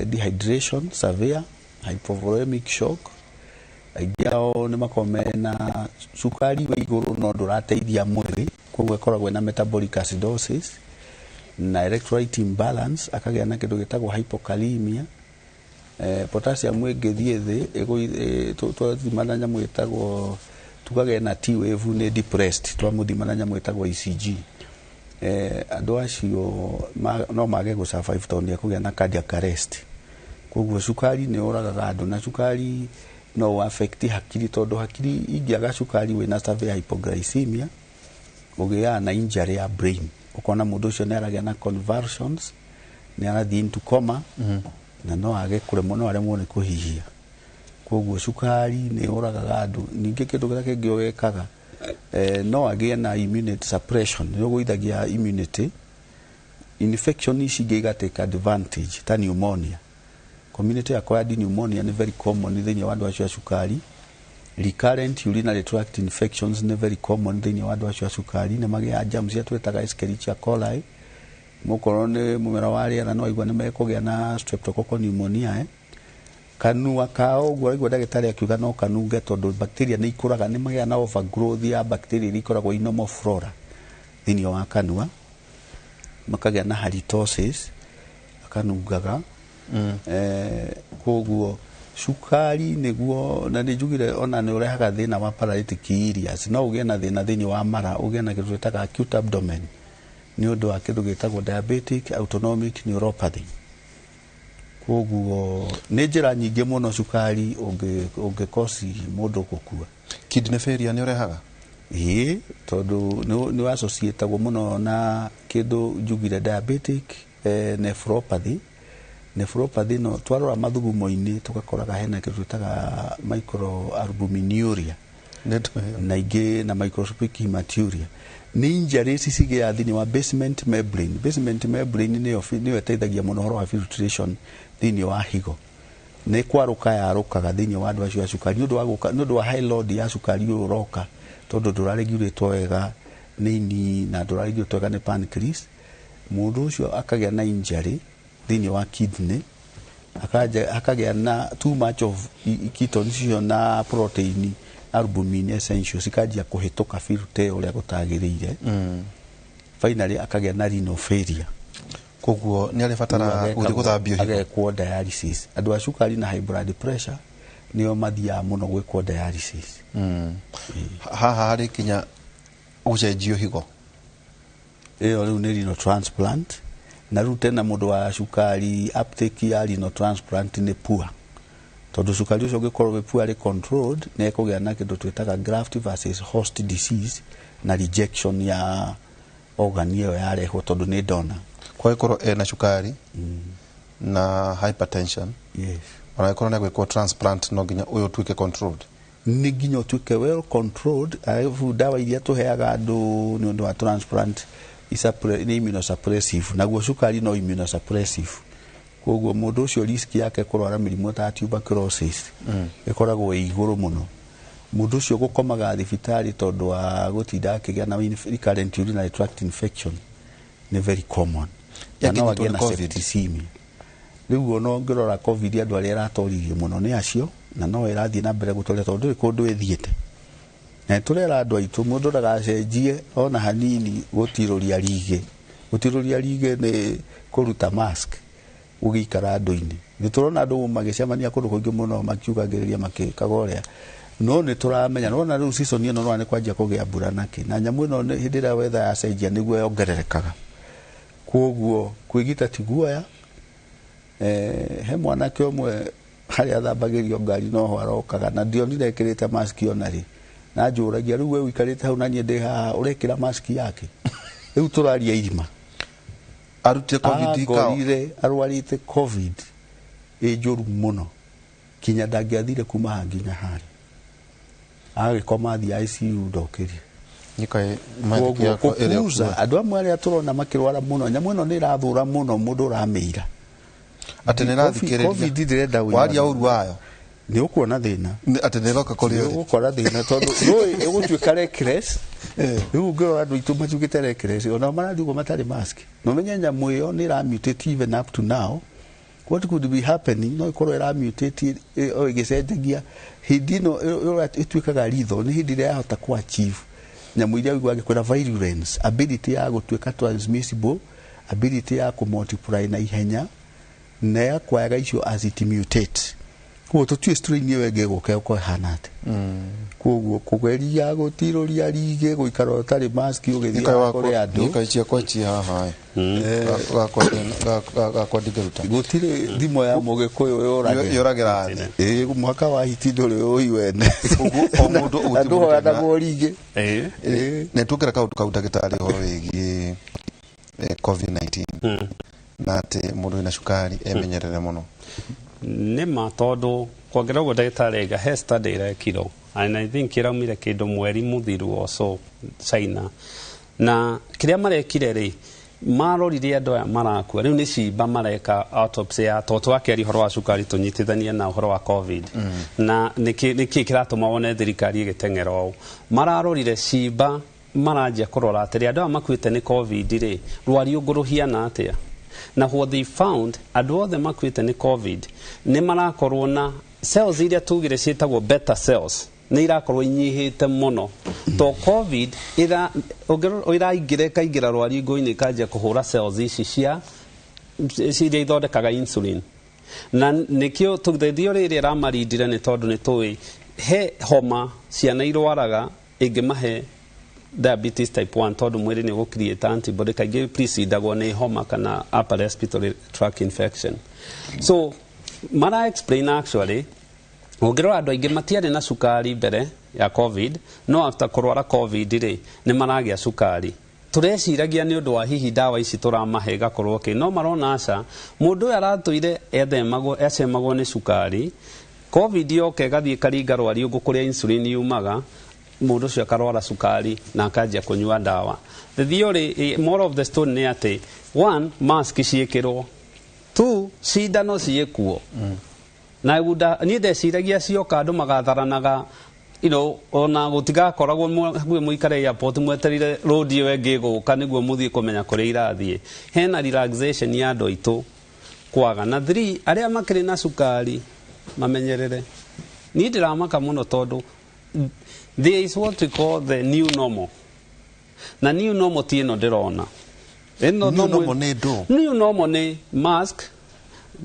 dehydration severe hypovolemic shock aigiao ni makomena sukari we iguru no ndurateithia mwiri koguo ekoragwo na metabolic acidosis na electrolyte imbalance akagĩa na kindu gitagwo hypokalemia potassium ingithie thi twathimana nyamu gitagwo tugage na T wave ni depressed twamuthimana nyamu gitagwo ECG andu acio no mage gu survive tondu akugĩa na cardiac arrest koguo cukari nĩ ũragaga andũ na cukari no affect hakiri tondu hakiri ingĩaga cukari wĩna severe hypoglycemia ũgĩaga na injury ya brain ukona mũndũ ũcio nĩ aragĩa na convulsions nĩ arathiĩ into coma na no age kũremwo no aremwo nĩ kũhihia koguo cukari nĩ ũragaga andũ ningĩ kĩndũ kĩrĩa kĩngĩ ũgekaga no agĩe na immunity suppression nĩ ũgũithagia immunity infection ici ingĩ igatake advantage ta pneumonia community acquired pneumonia ni very common thĩinĩ wa andũ acio cukari recurrent urinary tract infections ni very common thĩinĩ wa andũ acio cukari nĩ magĩa germs cia twĩtaga Escherichia coli mũkorwo nĩ mũmera wa rĩera no aigua nĩ mekũgĩa na streptococcal pneumonia kanua kao ũguo aigua ndagĩtarĩ akiuga no kanunge tondũ bacteria nĩ ikũraga nĩ magĩa na overgrowth ya bacteria iria ikoragwo i normal flora thĩinĩ wa kanua makagĩa na halitosis akanungaga koguo cukari nĩguo na nĩ njugire ona nĩ ũrehaga thĩna wa paralytic areas no ũgĩe na thĩna thĩinĩ wa mara ũgĩe na kĩndũ gĩtaga acute abdomen nĩ ũndũ wa kĩndũ gĩtagwo diabetic autonomic neuropathy koguo nĩ njĩra nyingĩ mũno cukari ũngĩkosi mũndũ gũkua kidney failure nĩ ũrehaga tondũ nĩ associatagwo mũno na kĩndũ njugire diabetic nephropathy no twarora mathugumo-inĩ tugakoraga hena kĩndũ twĩtaga microalbuminuria na ingĩ na microscopic hematuria nĩ injuries cigĩaga thĩinĩ wa basement membrane nĩyo ĩteithagia mũno ũhoro wa filtration thĩinĩ wa higo nĩ kwarũka yarũkaga thĩinĩ wa andũ acio a cukari nĩ ũndũ wa high load ya cukari ũyũ ũroka tondũ ndũraregulĩtwo wega nĩ ini na ndũraregulĩtwo wega nĩ pancreas mũndũ ũcio akagĩa na injury thĩinĩ wa kidney akagĩa na too much of ketones na protein albumin essentials ikanjia kũhĩtũka filter ũrĩa gũtagĩrĩire finally akagĩa na renal failure koguo nĩ arĩbatara gũthiĩ gũthambio agekwo dialysis andũ a cukari na high blood pressure nĩo mathiaga mũno gwĩkwo dialysis haha harĩ kinya gũcenjio higo ĩyo rĩu nĩ renal transplant na rĩu tena mũndũ wa cukari uptake ya renal transplant nĩ poor tondũ cukari ũcio ũngĩkorwo wĩ poorly controlled nĩ ekũgĩa na kĩndũ twĩtaga graft versus host disease na rejection ya organ ĩyo yarehwo tondũ nĩ donor kwa gĩkorwo ena cukari na hypertension ona gĩkorwo nĩ gwĩkwo transplant no nginya ũyũ tuĩke controlled nĩ nginya ũtuĩke well controlled arabu dawa iria tũheaga andũ nĩ ũndũ wa transplant nĩ immunosuppressive naguo cukari no immunosuppressive koguo mũndũ ũcio risk yake kũrwara mĩrimũ ta tuberculosis ĩkoragwo ĩ igũrũ mũno mũndũ ũcio gũkomaga thibitarĩ tondũ wa gũtinda akĩgĩa na recurrent urinary tract infection nĩ very common na no agĩe na septicemia rĩu ona ũngĩrora covid andũ arĩa ĩratoririe mũno nĩ acio na no ĩrathiĩ na mbere gũtũũra tondũ kũndũ ĩthiĩte na tũrera andũ aitũ mũndũ ndagacenjie ona hanini gũtirũria rigĩ nĩ kũruta mask ũgĩikara andũ-inĩ nĩ tũrona andũ magĩcemania kũndũ kũingĩ mũno makiugagĩrĩria makĩkaga ũrĩa no nĩ tũramenya nona rĩu season ĩno no nĩ kwanjia kũgĩa mbura nakĩ na nyamũ ĩno hĩndĩ ĩrĩa weather yacenjia nĩguo yongererekaga koguo kwĩgita ti guoya he mwanake ũmwe harĩa athambagĩrio ngari noho arokaga na ndionire ekĩrĩte mask ona rĩ na njũragia rĩu we ũikarĩte hau na niĩ ndĩ haha ũrekĩra mask yake rĩu tũraria irima arutire covid agorire arwarĩte covid njũru mũno kinya ndangĩathire kuma haha nginya harĩa agĩkoma thi ICU ndokĩrie andũ amwe arĩa tũrona makĩrwara mũno nyamũ ĩno nĩ ĩrathũra mũno mũndũ ũramĩira atĩ nĩ rathikĩrĩria waria ũru wayo nĩ ũkuona thĩna atĩ nĩ roka kũrĩ ũrĩ ũgũkora thĩna tondũ nĩ ĩgũtuĩka reckless rĩu ũngĩrora andũ aitũ matiugĩte reckless ona marathiĩ ũguo matarĩ mask na ũmenye nyamũ ĩyo nĩ ĩramutate even up to now what could be happening no ĩkorwo ĩramutate ĩgĩcenjagia hĩndĩ ĩno ĩtuĩkaga lethal nĩ hĩndĩ ĩrĩa yahota ku achieve nyamũ iria ũiguaga kwĩna virulence ability ya gũtuĩka transmissible ability ya kũmultiply na ihenya na ya kwaga icio as it mutate ko to tu strain ye wege go ke ko hanate ko kugeria gutiroria rige guikara tari mask ugithia kore andu nikaichia kwa chi haha kwa digeruta gutire thimo ya mugikuyu yoragira mwaka wa hitindo ri wene andu hoya gorige ne tukira kauta gitari horo wigi COVID-19 na ati mundu ina shukari emenyerere muno nima tondu kwongera go ndagitari ga he study irekiro and I think iraumire kindu mweri muthiru also China na kiria marekire ri marorire andu aya marakua riu ni cimba mareka autopsy ya toto akeri horo wa cukari tunyitithania na horo wa covid na niki kiratuma wone thirikari igitengera o mararorire cimba maranjia kurora atiri andu aya makuite ni covid ri rwari uguruhiana atia na what they found andu othe makuite ni covid ni marakorwo na cells iria tugire cietagwo beta cells ni irakorwo inyihite muno to covid ira ingire kaingira rwari ngoini kanja kuhura cells ici cia iria ithondekaga insulin na nikio tuthethio riri ramarindire ni tondu ni tui he homa ciana irwaraga ingimahe diabetes type 1 tondu mwiri ni gukreate antibody kaingi precedagwo ni homa kana upper respiratory tract infection so mara explain actually ungirora andu aingi matiari na sukari mbere ya covid no after kurwara covid ri ni maragia sukari tureciragia ni undu wa hihi dawa ici turamahe gakorwo ki no marona aca mundu aratuire ecemagwo ni sukari covid yoke gathie karinga rwari ungu kuria insulin yumaga mundu cio akarwara sukari na akajia kunyua dawa the theory more of the story ni ati one mask ciekirwo two cindano ciekuo na ni ndeciragia cioka andu magatharanaga ona gutigakoragwo muikare airport mweterire road iyo engi guka niguo muthie kumenya kuria irathie hena relaxation ya andu aitu kwaga na 3 aria makiri na sukari mamenyerere ni ndiramaka muno tondu there is what we call the new normal na new normal ti ino ndirona new normal ni mask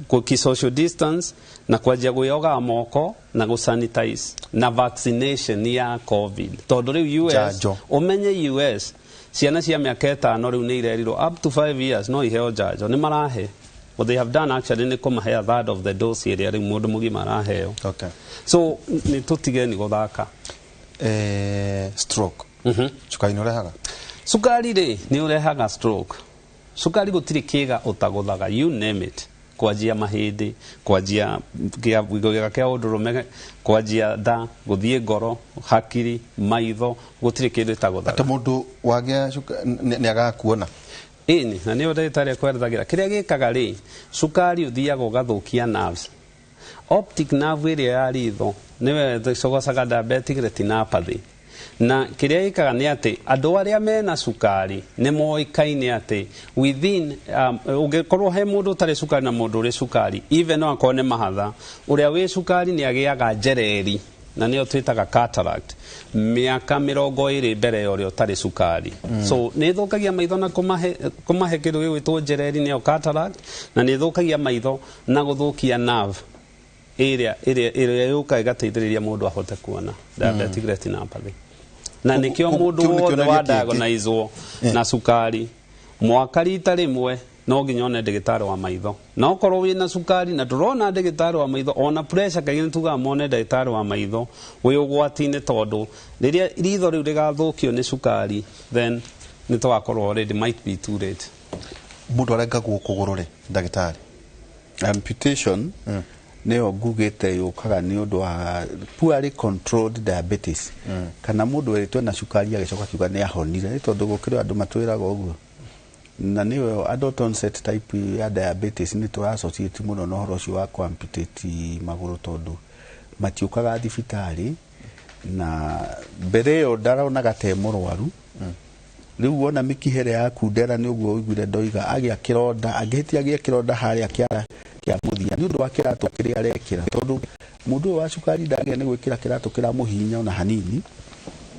kuki social distance na kwajia guyoga moko na gusanitize na vaccination ya covid tondu riu US umenye US ciana cia miaka 5 riu ni irerirwo up to 5 years no iheo jajo ni marahe what they have done actually ni kumahe a third of the dose area riu mundu mugima araheo okay so ni tutige ni guthaka stroke cukari ni urehaga sukari ri ni urehaga stroke sukari gutiri kiga utaguthaga you name it kwajia mahindi kwajia kia udurume kwajia da guthie ngoro hakiri maitho gutiri kindu itaguthaga ata mundu wagia ni agakuona ini na ni ndagitari kwerethagira kiria gikaga ri sukari uthiaga ugathukia nerves optic nerve area ya ritho niwe cogocaga diabetic retinopathy na kiria gikaga ni ati andu aria mena sukari ni moikaine ati within ungekorwo he mundu tari sukari na mundu uri sukari even no akone mahatha uria wi sukari ni agiaga njereri na niyo twitaga cataract miaka 20 mbere ya uria tari sukari so ni thukagia maitho na kumahe kindu gigwitwo njereri niyo cataract na ni thukagia maitho na guthukia nerve area yuka igateithiriria mundu ahote kuona diabetic retinopathy na nikio mundu wothe wa diagnosewo na sukari mwaka rita rimwe no nginyone ndagitari wa maitho na okorwo wina sukari na turona ndagitari wa maitho ona pressure kaingĩ tuga mone ndagitari wa maitho wi ugwati-inĩ tondu riria ritho riu rigathukio ni sukari then ni twakorwo already might be too late mundu arengagwo kuguru ri ndagitari amputation neo ngugite yukaga ni undu wa poorly controlled diabetes kana mundu eritwe na sukari agicoka kiuga ni ahonire ni tondu gukire andu matwiraga uguo na niyo adult onset type ya diabetes ni to associate muno no horo cio wa amputate maguru tondu matiukaga thibitari na mbere yo ndarona gate murwaru riu wona mikihere yaku ndera ni uguo uiguire ndoiga agia kironda angihiti agia kironda haria kiara kia muthia ni undu wa kiratu kiria arekira tondu mundu wa sukari ndagia ni gwikira kiratu kira muhinya ona hanini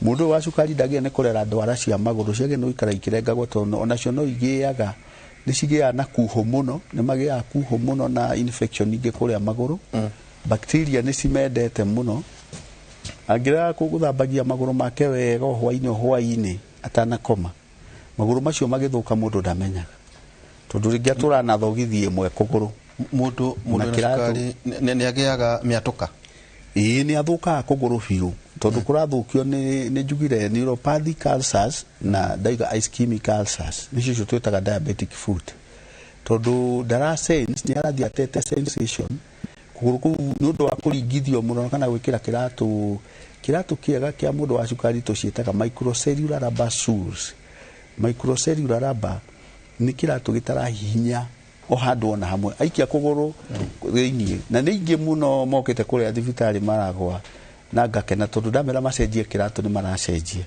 mundu wa sukari ndagia ni kurera ndwara cia maguru ciage no ikara ikirengagwo tondu ona cio no igiaga ni cigia na kuho muno ni magia kuho muno na infection ingi kuria maguru bacteria nĩ cimendete mũno. Angĩra kũgũthambagia magũrũ make wega hwainĩ atanakoma, magũrũ macio magĩthũka mũndũ ndamenyaga, tondũ rĩngĩ atũra na thogithi ĩmwe kũgũrũ. Mũndũ na cukari nĩ agĩaga mĩatũka. Nĩ athũkaga kũgũrũ biũ, tondũ kũrathũkio nĩ njugire neuropathic ulcers na ischemic ulcers, nĩcio twĩtaga diabetic foot. Tondũ sense nĩ arathiĩ atete sensation kũgũrũ kũu nĩ ũndũ wa kũringithio mũno kana gwĩkĩra kĩratũ kĩega kĩa mũndũ wa cukari tũciĩtaga microcellular rubber soles. Microcellular rubber nĩ kĩratũ gĩtarahihinya o handũ ona hamwe, aikia kũgũrũ thĩiniĩ. Na nĩ ingĩ mũno mokĩte kũrĩa thibitarĩ maragwa na ngakena tondũ ndamera macenjie kĩratũ nĩ maracenjia.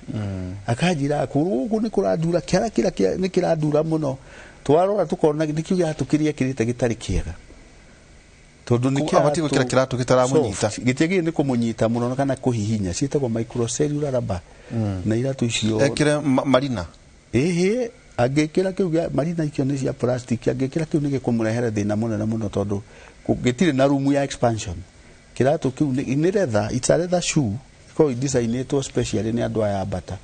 Akanjĩra kũgũrũ gũkũ nĩ kũrandura, kĩara kĩra nĩ kĩrandura mũno. Twarora tũkona nĩ kĩratũ kĩrĩa kĩrĩte gĩtarĩ kĩega, tondũ nĩ kĩratũ gĩtaramunyita, gĩtiagĩrĩire nĩ kũmunyita mũno kana kũhihinya. Ciĩtagwo microcellular rubber na iratũ icio ekĩre marina. Angĩkĩra kĩu marina icio nĩ cia plastic, angĩkĩra kĩu nĩ gĩkũmũrehere thĩna mũnene mũno, tondũ gĩtirĩ na room ya expansion. Kĩratũ kĩu nĩ leather, it's a leather shoe, ko designĩtwo specially nĩ andũ aya bata.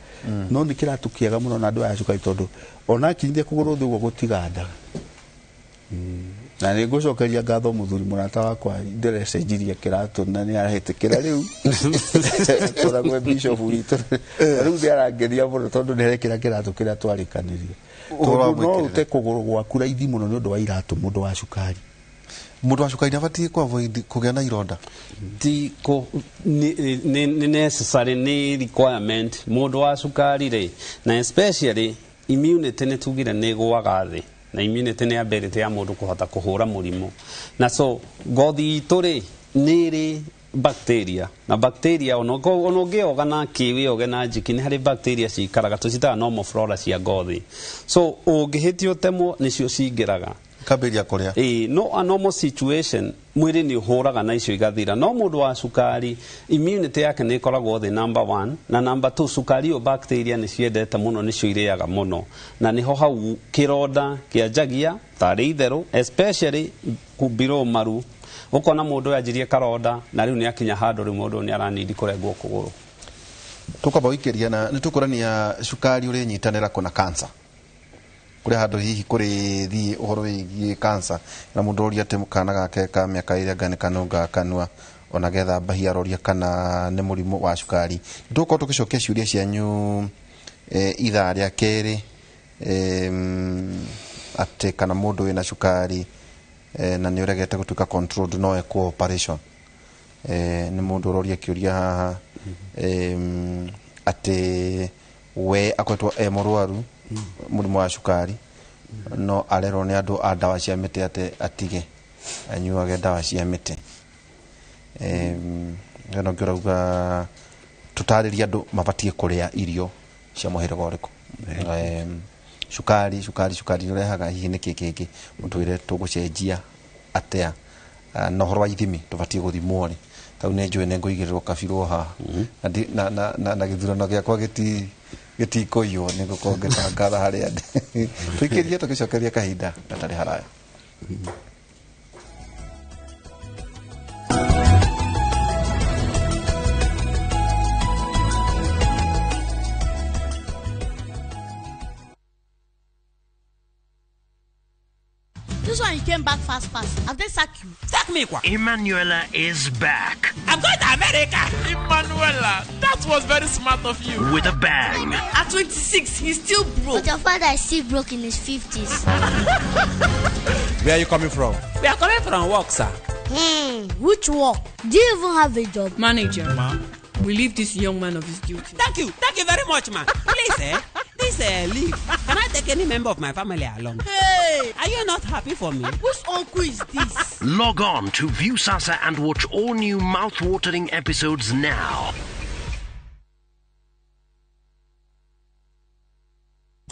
No nĩ kĩratũ kĩega mũno na andũ aya cukari, tondũ ona kinyithia kũgũrũ thĩ ũguo gũtigandaga. Na nĩ ngũcokeria ngatho mũthuri mũrata wakwa ndĩrecenjirie kĩratũ na nĩ arahĩtũkĩra rĩu tũragwe bishop witũ rĩu nĩ arangenia mũno, tondũ nĩ arekĩra kĩratũ kĩrĩa twarĩkanĩria. No ũte kũgũrũ gwaku raithi mũno nĩ ũndũ wa iratũ. Mũndũ wa cukari nĩ abatiĩ kũgĩa na ironda? Nĩ necessary, nĩ requirement. Mũndũ wa cukari rĩ, na especially immunity nĩ tugire nĩ gwaga thĩ, na immunity nĩ ability ya mũndũ kũhota kũhũra mũrimũ. Na so ngothi itũ rĩ nĩ ĩrĩ bacteria, na bacteria ona ũngĩoga na kĩwĩoge na njiki nĩ harĩ bacteria cikaraga, tũcitaga normal flora cia ngothi. So ũngĩhĩtio temwo nĩcio cingĩraga kambĩria kũrĩa. No a normal situation mwĩrĩ nĩ ũhũraga na icio igathira. No mũndũ wa cukari immunity yake nĩ ĩkoragwo thĩ number 1, na number 2 cukari ĩyo bacteria nĩ ciendete mũno, nĩcio irĩaga mũno, na nĩho hau kĩronda kĩanjagia tarĩ itherũ, especially below maru. Ũkona mũndũ yanjirie karonda na rĩu nĩ akinya handũ rĩu mũndũ nĩ aranindi kũrengwo kũgũrũ. Tũkwamba gũikĩria na nĩ tũkũrania cukari ũrĩ nyitanĩra kũna cancer, kũrĩa handũ hihi kũrĩ thiĩ ũhoro wĩgiĩ cancer, na mũndũ ũria atĩ kana gake ka mĩaka ĩrĩa ngane kanunga kanua ona getha bahia aroria kana nĩ mũrimũ wa cukari. Tũkorwo tũgĩcokia ciũria cianyu ithaa rĩa kerĩ, atĩ kana mũndũ wĩna cukari na nĩ ũregete gũtuĩka controlled no ekwo operation. Nĩ mũndũ ũroria kĩũria haha atĩ we akoretwo mũrwaru mũrimũ wa cukari no arerwo nĩ andũ a ndawa cia mĩtĩ atĩ atige anyuage ndawa cia mĩtĩ. No ngĩrauga tũtarĩria andũ mabatiĩ kũrĩa irio cia mũhĩrĩga ũrĩkũ. Cukari ũrehaga hihi nĩkĩ kĩngĩ mũtwĩre tũgũcenjia atĩa, na ũhoro wa ithimi tũbatiĩ gũthimwo rĩ. Tau nĩ njũĩ nĩ ngũigĩrĩrwo kabirwo haha na gĩthurano gĩakwa gĩtikũiywo nĩ gũkorwo ngĩtangatha harĩa ndĩ. Tũikĩrie tũgĩcokeria kahinda gatarĩ haraya. This one you came back fast. Have they sacked you? Sack me, quoi. Emanuela is back. I'm going to America. Emanuela, that was very smart of you. With a bang. At 26, he's still broke. But your father is still broke in his 50s. Where are you coming from? We are coming from work, sir. Which work? Do you even have a job? Manager, relieve this young man of his duty. Thank you very much, ma. Please, this leave. Can I take any member of my family along? Hey! Are you not happy for me? Whose uncle is this? Log on to Viusasa and watch all new mouth-watering episodes now.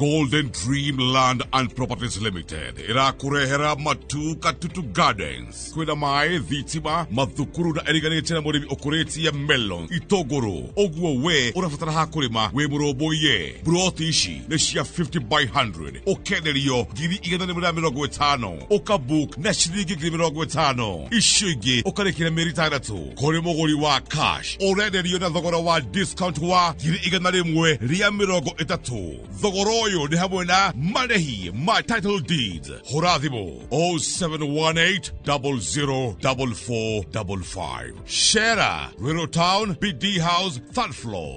Golden Dream Land and Properties Limited irakurehera matuka tutu gardens kwina mae thitima mathukuru na eriganite na murimi ukuretie melon itogoro oguo we urafatara hakurima we muroboye broti ici ne cia 50 by 100 okederio giri igana ne 50 okabook na shiringi 50 ishigi okarekira meri tagatu kore mogori wa cash orederio na thogora wa discount wa giri igana rimwe ria 30 thogoro yo ni hamwe na marehi my title deeds horathimo 0718004455 Shera Riddle Town BD House 3rd floor